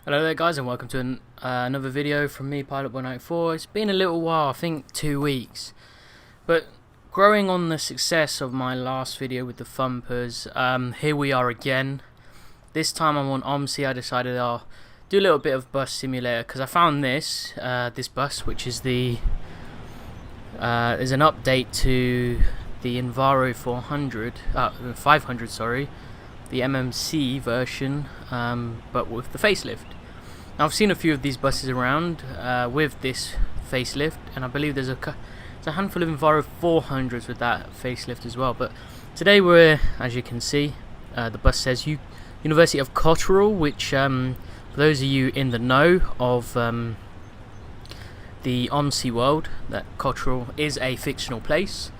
Hello there guys, and welcome to another video from me, Pilot194. It's been a little while, I think 2 weeks, but growing on the success of my last video with the thumpers, here we are again. This time I'm on Omsi. I decided I'll do a little bit of bus simulator because I found this bus, which is is an update to the Enviro 500, sorry, the MMC version, but with the facelift. Now, I've seen a few of these buses around with this facelift, and I believe there's a handful of Enviro 400s with that facelift as well. But today we're, as you can see, the bus says University of Cotterall, which for those of you in the know of the Omsi world, that Cotterall is a fictional place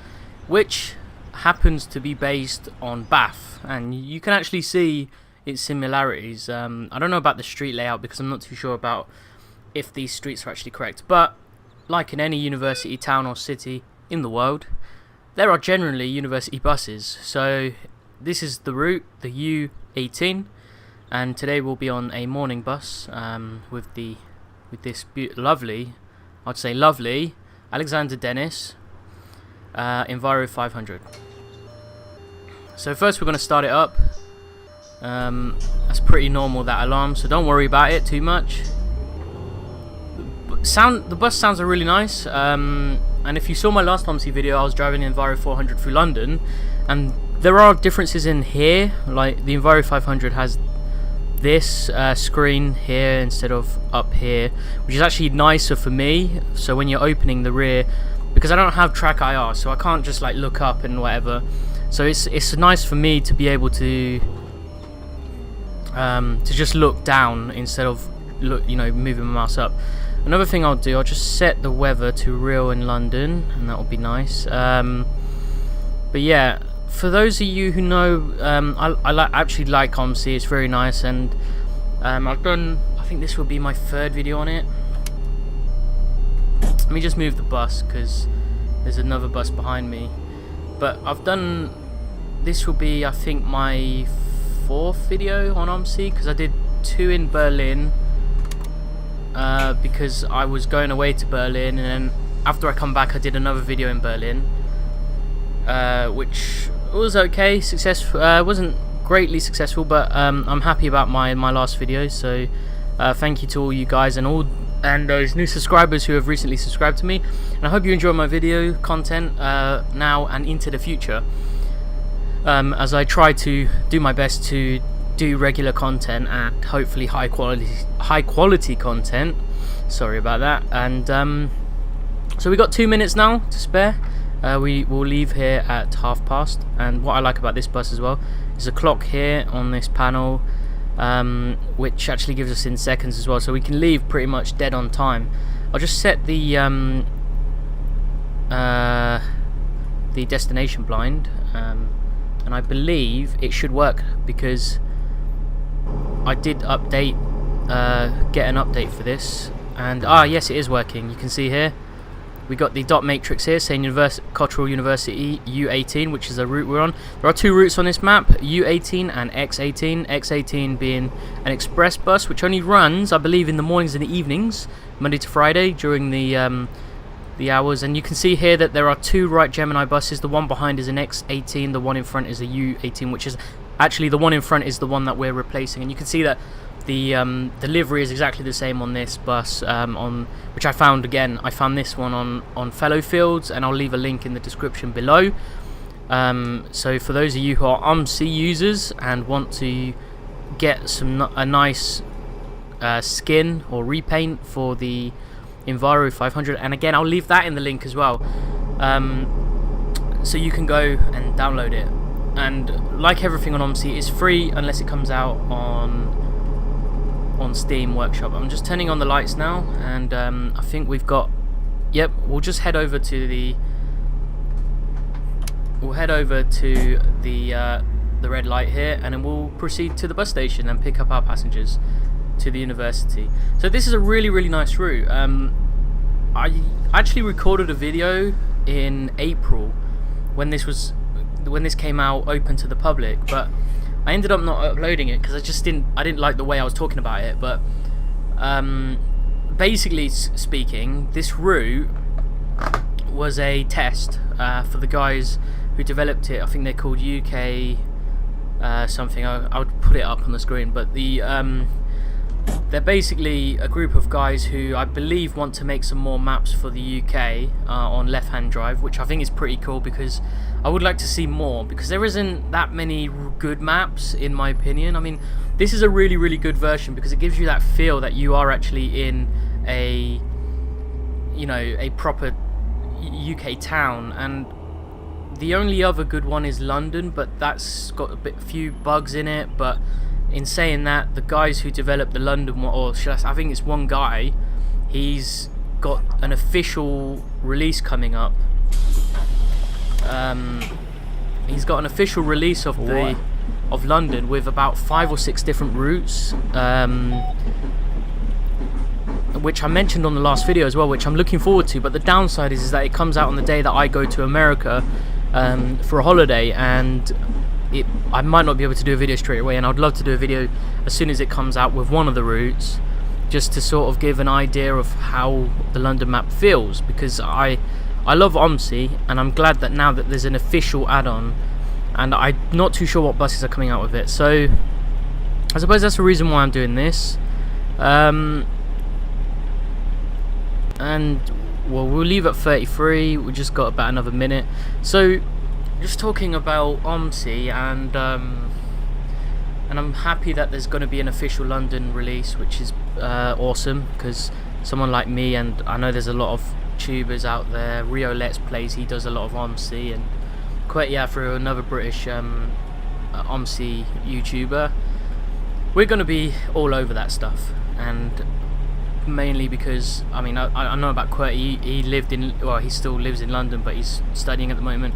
which happens to be based on Bath, and you can actually see its similarities. I don't know about the street layout because I'm not too sure about if these streets are actually correct, but like in any university town or city in the world, there are generally university buses. So this is the route, the U18, and today we'll be on a morning bus with this lovely, I'd say lovely, Alexander Dennis Enviro 500. So first we're going to start it up. That's pretty normal, that alarm, so don't worry about it too much. The bus sounds really nice, and if you saw my last Omsi video, I was driving the Enviro 400 through London, and there are differences in here. Like the Enviro 500 has this screen here instead of up here, which is actually nicer for me. So when you're opening the rear, because I don't have track IR, so I can't just like look up and whatever, so it's nice for me to be able to just look down instead of moving my mouse up. Another thing I'll do, I'll just set the weather to real in London, and that'll be nice. But yeah, for those of you who know, I actually like Omsi. It's very nice, and I've done, I think this will be my third video on it. Let me just move the bus because there's another bus behind me. But I've done, this will be, I think, my fourth video on Omsi, because I did 2 in Berlin because I was going away to Berlin, and then after I come back I did another video in Berlin, which was okay, successful. Wasn't greatly successful, but I'm happy about my last video. So thank you to all you guys and those new subscribers who have recently subscribed to me, and I hope you enjoy my video content now and into the future, as I try to do my best to do regular content and hopefully high quality content. Sorry about that. And so we got 2 minutes now to spare. We will leave here at past. And what I like about this bus as well is a clock here on this panel, which actually gives us in seconds as well, so we can leave pretty much dead on time. I'll just set the destination blind, and I believe it should work because I did update, get an update for this, and yes, it is working. You can see here we got the dot matrix here saying Cotterall University U18, which is the route we're on. There are 2 routes on this map, U18 and X18. X18 being an express bus which only runs, I believe, in the mornings and the evenings, Monday to Friday during the hours. And you can see here that there are 2 right Gemini buses. The one behind is an X18, the one in front is a U18, which is actually the one in front is the one that we're replacing. And you can see that the livery is exactly the same on this bus, which I found again. I found this one on Fellow Fields, and I'll leave a link in the description below. So for those of you who are Omsi users and want to get a nice skin or repaint for the Enviro 500, and again I'll leave that in the link as well, so you can go and download it. And like everything on Omsi, it's free unless it comes out on Steam Workshop. I'm just turning on the lights now, and I think we've got, yep, we'll just head over to the red light here, and then we'll proceed to the bus station and pick up our passengers to the university. So this is a really nice route. I actually recorded a video in April when this came out open to the public, but I ended up not uploading it because I didn't like the way I was talking about it. But Basically speaking, this route was a test for the guys who developed it. I think they're called UK something. I would put it up on the screen, but they're basically a group of guys who I believe want to make some more maps for the UK on left-hand drive, which I think is pretty cool, because I would like to see more, because there isn't that many good maps in my opinion. I mean, this is a really good version because it gives you that feel that you are actually in a, you know, a proper UK town. And the only other good one is London, but that's got a few bugs in it. But in saying that, the guys who developed the London one, or I think it's one guy, he's got an official release coming up. He's got an official release of London with about 5 or 6 different routes, which I mentioned on the last video as well, which I'm looking forward to. But the downside is that it comes out on the day that I go to America for a holiday, and I might not be able to do a video straight away, and I'd love to do a video as soon as it comes out with one of the routes, just to sort of give an idea of how the London map feels, because I love Omsi, and I'm glad that now that there's an official add-on, and I'm not too sure what buses are coming out with it. So I suppose that's the reason why I'm doing this. And well, we'll leave at 33. We just got about another minute. So just talking about Omsi, and I'm happy that there's going to be an official London release, which is awesome, because someone like me, and I know there's a lot of tubers out there. Rio Let's Plays, he does a lot of Omsi, and Cotterall, another British Omsi YouTuber. We're going to be all over that stuff, and mainly because I mean I know about Cotterall. He lived in, well, he still lives in London, but he's studying at the moment.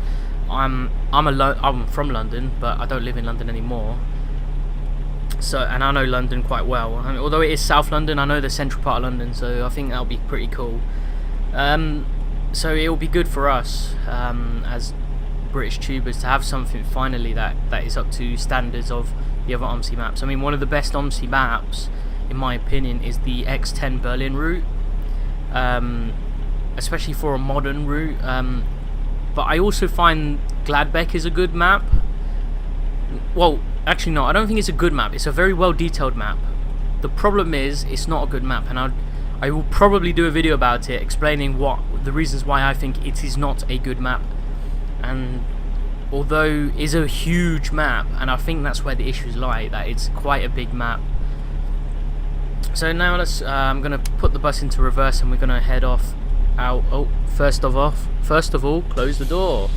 I'm from London, but I don't live in London anymore. So, and I know London quite well. I mean, although it is South London, I know the central part of London, so I think that'll be pretty cool. So it will be good for us as British tubers to have something finally that is up to standards of the other Omsi maps. I mean, one of the best Omsi maps, in my opinion, is the X10 Berlin route, especially for a modern route. But I also find Gladbeck is a good map. Well, actually no, I don't think it's a good map. It's a very well detailed map. The problem is it's not a good map, and I will probably do a video about it, explaining what the reasons why I think it is not a good map. And although it is a huge map, and I think that's where the issues lie, that it's quite a big map. So now let's I'm gonna put the bus into reverse, and we're gonna head off out. Oh, first of all, close the door,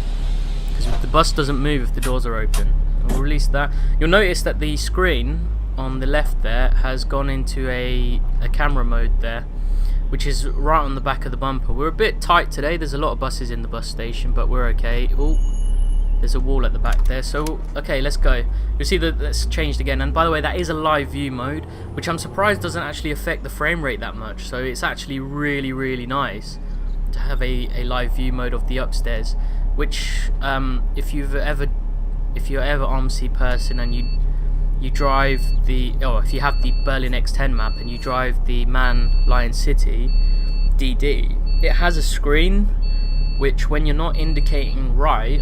because the bus doesn't move if the doors are open. We'll release that. You'll notice that the screen on the left there has gone into a camera mode there, which is right on the back of the bumper. We're a bit tight today. There's a lot of buses in the bus station, but we're okay. Oh, there's a wall at the back there. So okay, let's go. You'll see that that's changed again. And by the way, that is a live view mode, which I'm surprised doesn't actually affect the frame rate that much. So it's actually really nice to have a live view mode of the upstairs, which if you're ever Omsi person and you drive if you have the Berlin X10 map and you drive the Man Lion City DD, it has a screen which, when you're not indicating right,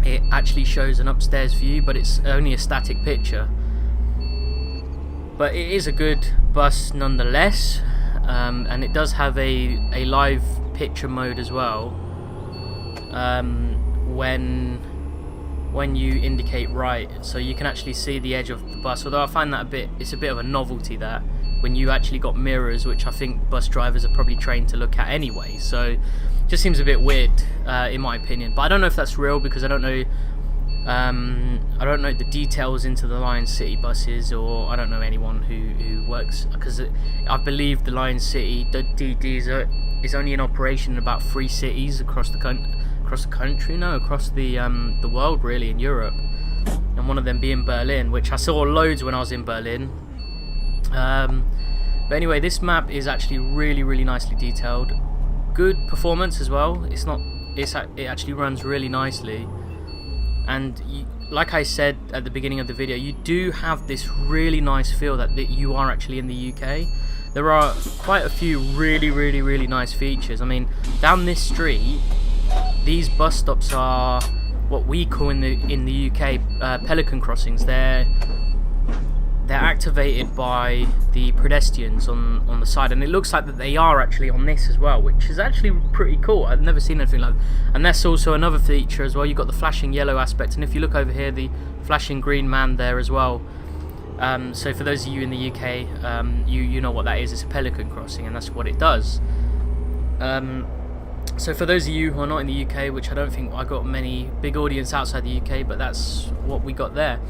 it actually shows an upstairs view, but it's only a static picture. But it is a good bus nonetheless, and it does have a live picture mode as well, when you indicate right, so you can actually see the edge of the bus. Although I find that it's a bit of a novelty that when you actually got mirrors, which I think bus drivers are probably trained to look at anyway, so it just seems a bit weird in my opinion. But I don't know if that's real, because I don't know the details into the Lion City buses, or I don't know anyone who works, because I believe the Lion City, the DDs is only in operation in about 3 cities across the world, really, in Europe, and one of them being Berlin, which I saw loads when I was in Berlin. But anyway, this map is actually really nicely detailed, good performance as well. It actually runs really nicely, and like I said at the beginning of the video, you do have this really nice feel that you are actually in the UK. there are quite a few really nice features. I mean, down this street, these bus stops are what we call in the UK pelican crossings. They're activated by the pedestrians on the side, and it looks like that they are actually on this as well, which is actually pretty cool. I've never seen anything like that. And that's also another feature as well. You've got the flashing yellow aspect, and if you look over here, the flashing green man there as well. So for those of you in the UK, you know what that is. It's a pelican crossing, and that's what it does. So for those of you who are not in the UK, which I don't think I got many big audience outside the UK, but that's what we got there.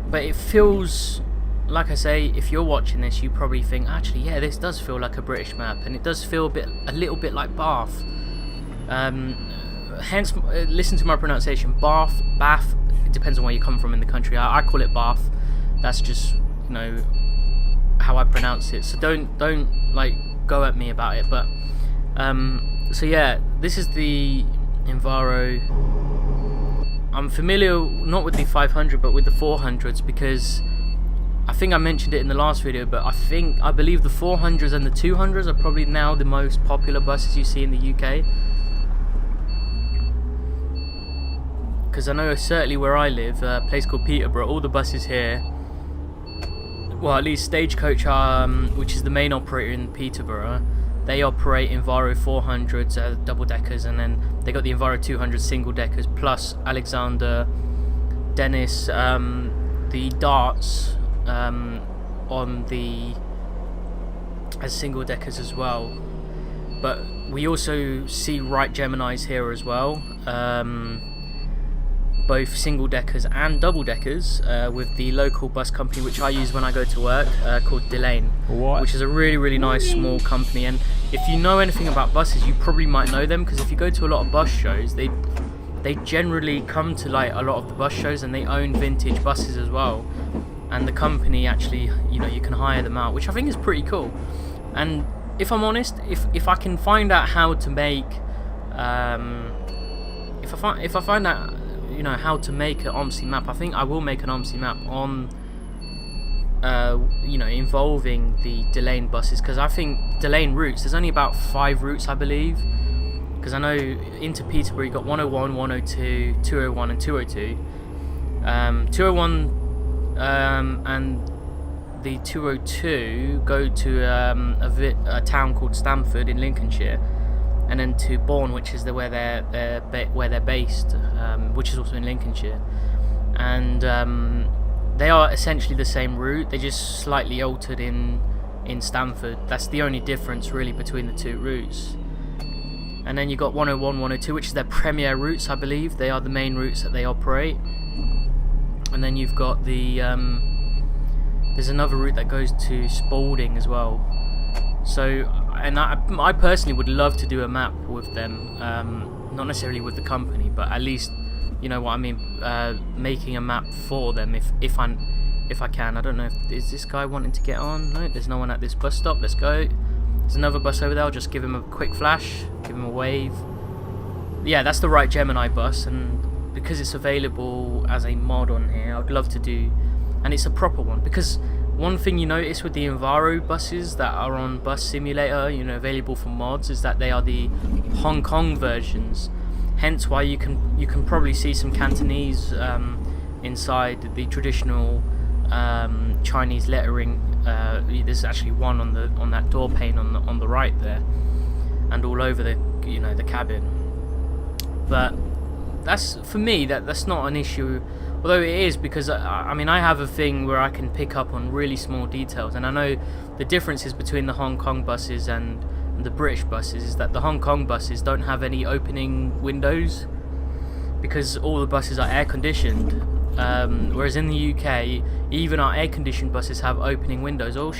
But it feels, like I say, if you're watching this, you probably think, actually, yeah, this does feel like a British map, and it does feel a little bit like Bath. Hence, listen to my pronunciation, Bath. It depends on where you come from in the country. I call it Bath. That's just, you know, how I pronounce it. So don't like go at me about it. But so yeah, this is the Enviro. I'm familiar not with the 500 but with the 400s, because I think I mentioned it in the last video, but I believe the 400s and the 200s are probably now the most popular buses you see in the UK. Because I know certainly where I live, a place called Peterborough, all the buses here, well, at least Stagecoach, which is the main operator in Peterborough, they operate Enviro 400s, double deckers, and then they got the Enviro 200 single deckers, plus Alexander, Dennis, the Darts on the as single deckers as well. But we also see Wright Geminis here as well, both single deckers and double deckers, with the local bus company which I use when I go to work, called Delane, which is a really nice small company. And if you know anything about buses, you probably might know them, because if you go to a lot of bus shows, they generally come to like a lot of the bus shows, and they own vintage buses as well. And the company actually, you know, you can hire them out, which I think is pretty cool. And if I'm honest, if I can find out how to make, if I find out, you know, how to make an Omsi map, I think I will make an Omsi map on, you know, involving the Delane buses, because I think Delane routes, there's only about 5 routes I believe, because I know into Peterborough you got 101, 102, 201 and 202. 201 and the 202 go to a town called Stamford in Lincolnshire, and then to Bourne, which is where they're based, which is also in Lincolnshire. And they are essentially the same route, they're just slightly altered in Stamford. That's the only difference really between the two routes. And then you got 101, 102, which is their premier routes, I believe. They are the main routes that they operate. And then you've got the there's another route that goes to Spalding as well. So, and I personally would love to do a map with them, not necessarily with the company, but at least, you know what I mean, making a map for them if I can. I don't know is this guy wanting to get on? No, there's no one at this bus stop. Let's go. There's another bus over there. I'll just give him a quick flash, give him a wave. Yeah, that's the Wright Gemini bus, and because it's available as a mod on here, I'd love to do, and it's a proper one, because one thing you notice with the Enviro buses that are on Bus Simulator, you know, available for mods, is that they are the Hong Kong versions. Hence why you can probably see some Cantonese inside the traditional Chinese lettering. There's actually one on that door pane on the right there, and all over the cabin. But that's, for me, that's not an issue. Although it is, because I mean, I have a thing where I can pick up on really small details, and I know the differences between the Hong Kong buses and the British buses is that the Hong Kong buses don't have any opening windows, because all the buses are air conditioned, whereas in the UK even our air conditioned buses have opening windows. Oh,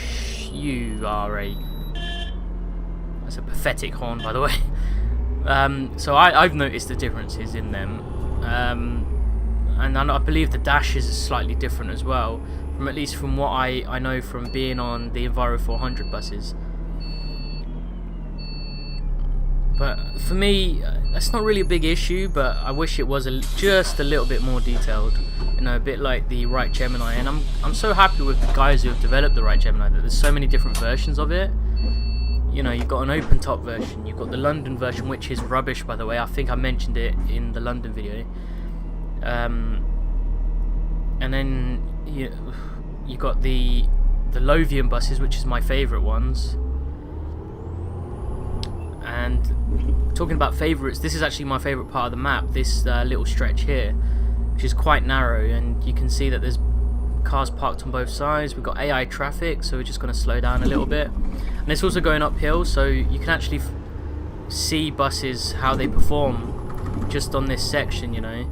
that's a pathetic horn, by the way. So I've noticed the differences in them. And I believe the dash is slightly different as well, at least from what I know from being on the Enviro 400 buses. But for me, that's not really a big issue, but I wish it was just a little bit more detailed. you know, a bit like the Right Gemini, and I'm so happy with the guys who have developed the Right Gemini that there's so many different versions of it. You know, you've got an open top version, you've got the London version, which is rubbish, by the way. I think I mentioned it in the London video. And then you got the Lothian buses, which is my favourite ones. And talking about favourites, this is actually my favourite part of the map, this little stretch here, which is quite narrow, and you can see that there's cars parked on both sides. We've got AI traffic, so we're just going to slow down a little bit. And it's also going uphill, so you can actually see buses, how they perform just on this section, you know.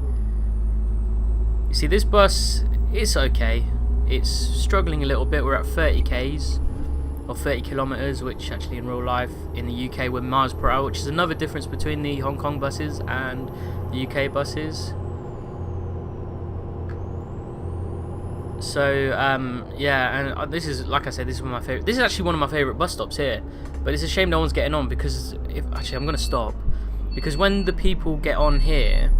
You see, this bus is okay. It's struggling a little bit. We're at 30 k's or 30 kilometers, which actually in real life in the UK we're miles per hour, which is another difference between the Hong Kong buses and the UK buses. So yeah, and this is, like I said, this is one of my favorite. This is actually one of my favorite bus stops here, but it's a shame no one's getting on, because actually I'm gonna stop, because when the people get on here,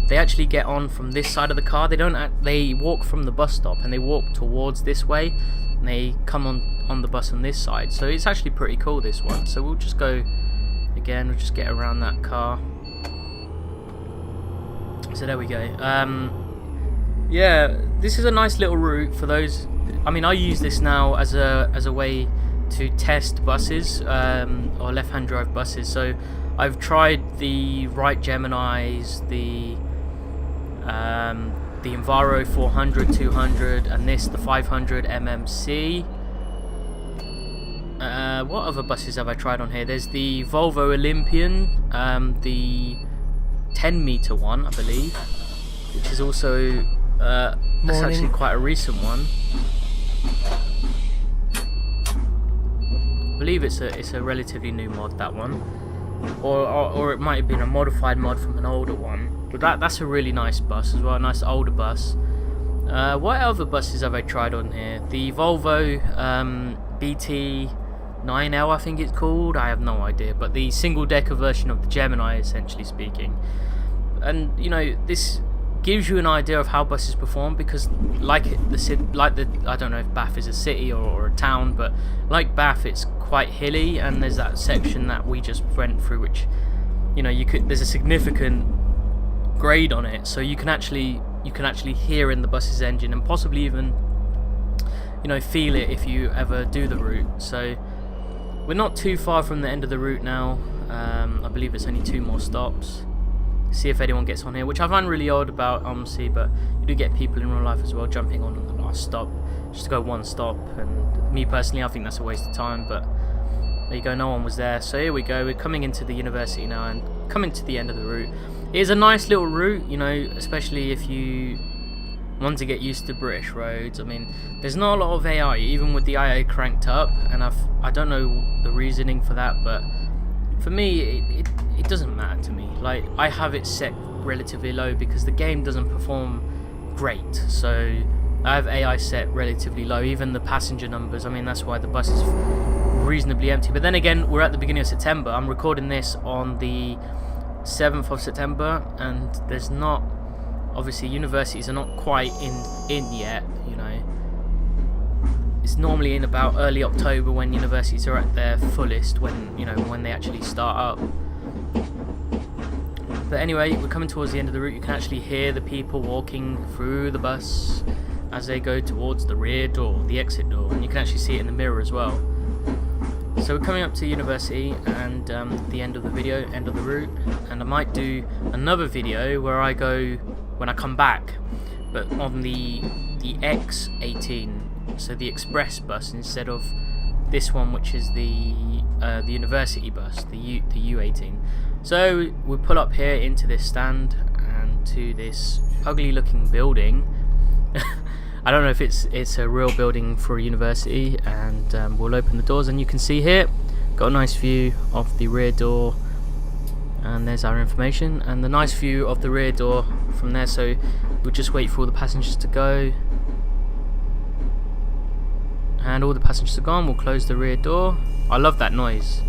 they actually get on from this side of the car. They walk from the bus stop and they walk towards this way, and they come on the bus on this side. So it's actually pretty cool, this one. So we'll just go again. We'll just get around that car. So there we go. Yeah, this is a nice little route for those. I mean, I use this now as a way to test buses, or left-hand drive buses. So I've tried the Right Geminis, the Enviro 400, 200, and the 500 MMC. What other buses have I tried on here? There's the Volvo Olympian, the 10-meter one, I believe, which is also that's actually quite a recent one. I believe it's a relatively new mod, that one, or it might have been a modified mod from an older one. But that's a really nice bus as well, a nice older bus. What other buses have I tried on here? The Volvo BT9L, I think it's called. I have no idea, but the single decker version of the Gemini, essentially speaking. And you know, this gives you an idea of how buses perform, because I don't know if Bath is a city or a town, but like Bath, it's quite hilly, and there's that section that we just went through, which, you know, there's a significant grade on it, so you can actually hear in the bus's engine, and possibly even, you know, feel it if you ever do the route. So we're not too far from the end of the route now. I believe it's only 2 more stops. See if anyone gets on here, which I find really odd about Omsi, but you do get people in real life as well jumping on the last stop just to go one stop, and me personally, I think that's a waste of time, but there you go, no one was there. So here we go, we're coming into the university now and coming to the end of the route. It is a nice little route, you know, especially if you want to get used to British roads. I mean, there's not a lot of AI, even with the IA cranked up, and I don't know the reasoning for that, but for me, it doesn't matter to me. Like, I have it set relatively low because the game doesn't perform great, so I have AI set relatively low. Even the passenger numbers, I mean, that's why the bus is reasonably empty. But then again, we're at the beginning of September. I'm recording this on the 7th of September, and there's not, obviously universities are not quite in yet, you know. It's normally in about early October when universities are at their fullest, when they actually start up. But anyway, we're coming towards the end of the route. You can actually hear the people walking through the bus as they go towards the rear door, the exit door, and you can actually see it in the mirror as well. So we're coming up to university and the end of the video, end of the route, and I might do another video where I go when I come back, but on the X18. So the express bus instead of this one, which is the university bus, the U18. So we pull up here into this stand and to this ugly looking building. I don't know if it's a real building for a university, and we'll open the doors and you can see here, got a nice view of the rear door, and there's our information and the nice view of the rear door from there. So we'll just wait for all the passengers to go. And all the passengers are gone, we'll close the rear door. I love that noise.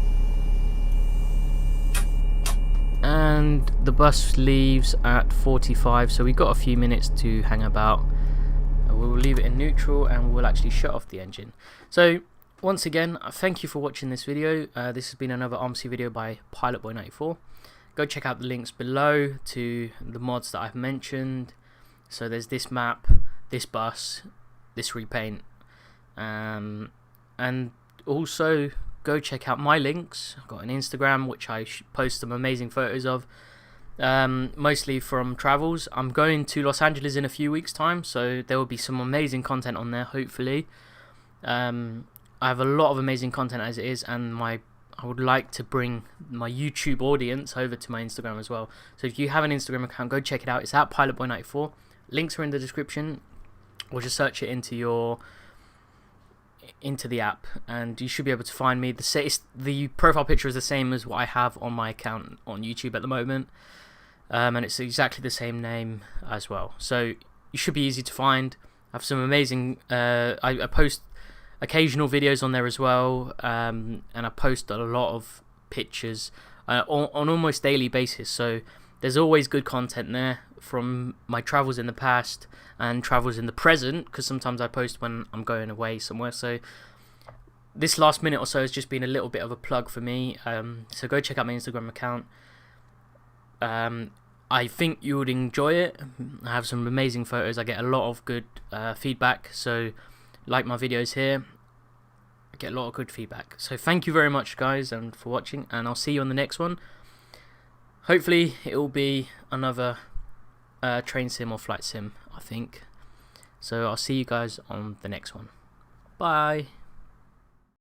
And and the bus leaves at 45, so we've got a few minutes to hang about. We'll leave it in neutral and we'll actually shut off the engine. So once again, thank you for watching this video. This has been another Omsi video by PilotBoy94. Go check out the links below to the mods that I've mentioned. So there's this map, this bus, this repaint, and also go check out my links. I've got an Instagram which I post some amazing photos of, mostly from travels. I'm going to Los Angeles in a few weeks time, so there will be some amazing content on there, hopefully. I have a lot of amazing content as it is, and I would like to bring my YouTube audience over to my Instagram as well. So if you have an Instagram account, go check it out. It's at PilotBoy94. Links are in the description, or just search it into the app and you should be able to find me. The profile picture is the same as what I have on my account on YouTube at the moment, and it's exactly the same name as well, so you should be easy to find. I have some amazing I post occasional videos on there as well, and I post a lot of pictures on almost daily basis, so there's always good content there from my travels in the past and travels in the present, because sometimes I post when I'm going away somewhere. So this last minute or so has just been a little bit of a plug for me, so go check out my Instagram account. I think you would enjoy it. I have some amazing photos. I get a lot of good feedback, so like my videos here, I get a lot of good feedback. So thank you very much guys and for watching, and I'll see you on the next one. Hopefully it will be another train sim or flight sim, I think. So I'll see you guys on the next one. Bye.